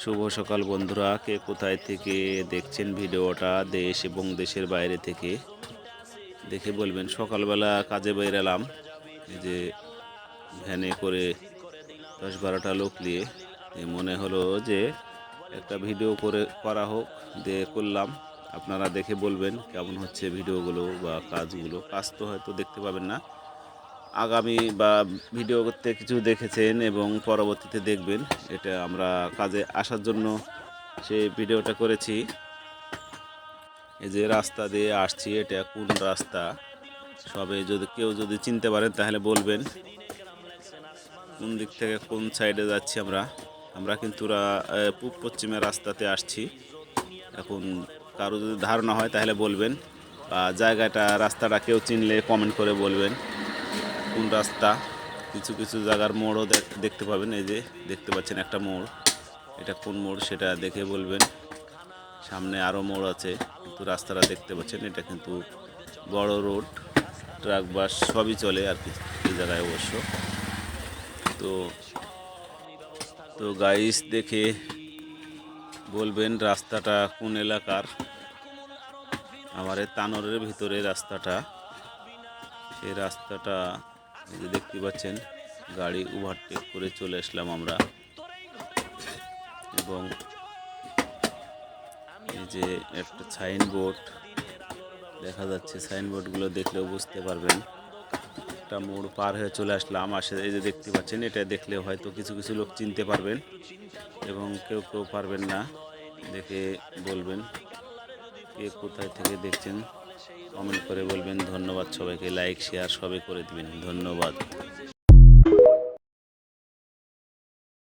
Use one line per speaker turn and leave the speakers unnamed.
শুভ সকাল বন্ধুরা, কে কোথায় থেকে দেখছেন ভিডিওটা, দেশ এবং দেশের বাইরে থেকে দেখে বলবেন। সকালবেলা কাজে বেরালাম, এই যে ভ্যানে করে 10-12টা লোক নিয়ে মনে হলো যে একটা ভিডিও করা হোক, দিয়ে করলাম। আপনারা দেখে বলবেন কেমন হচ্ছে ভিডিওগুলো বা কাজগুলো। কাজ তো হয়তো দেখতে পাবেন না, আগামী বা ভিডিও করতে কিছু দেখেছেন এবং পরবর্তীতে দেখবেন। এটা আমরা কাজে আসার জন্য সেই ভিডিওটা করেছি। এই যে রাস্তা দিয়ে আসছি, এটা কোন রাস্তা সবে যদি চিনতে পারেন তাহলে বলবেন কোন দিক থেকে কোন সাইডে যাচ্ছি আমরা। আমরা কিন্তু পূব পশ্চিমের রাস্তাতে আসছি। এখন কারো যদি ধারণা হয় তাহলে বলবেন, বা রাস্তাটা কেউ চিনলে কমেন্ট করে বলবেন কোন রাস্তা। কিছু কিছু জায়গার মোড়ও দেখতে পাবেন। এই যে দেখতে পাচ্ছেন একটা মোড়, এটা কোন মোড় সেটা দেখে বলবেন। সামনে আরও মোড় আছে, কিন্তু রাস্তাটা দেখতে পাচ্ছেন এটা কিন্তু বড় রোড, ট্রাক বাস সবই চলে আর কি এই জায়গায় অবশ্য। তো তো গাইস দেখে বলবেন রাস্তাটা কোন এলাকার। আমার এই তানোরের ভিতরে রাস্তাটা, সেই রাস্তাটা এই যে দেখতে পাচ্ছেন। গাড়ি ওভারটেক করে চলে আসলাম আমরা, এবং এই যে একটা সাইনবোর্ড দেখা যাচ্ছে, সাইনবোর্ডগুলো দেখলেও বুঝতে পারবেন। একটা মোড় পার হয়ে চলে আসলাম, এই যে দেখতে পাচ্ছেন, এটা দেখলে হয়তো কিছু কিছু লোক চিনতে পারবেন এবং কেউ কেউ পারবেন না। দেখে বলবেন কে কোথায় থেকে দেখছেন, কমেন্ট করে বলবেন। ধন্যবাদ সবাইকে, লাইক শেয়ার সবই করে দিবেন। ধন্যবাদ।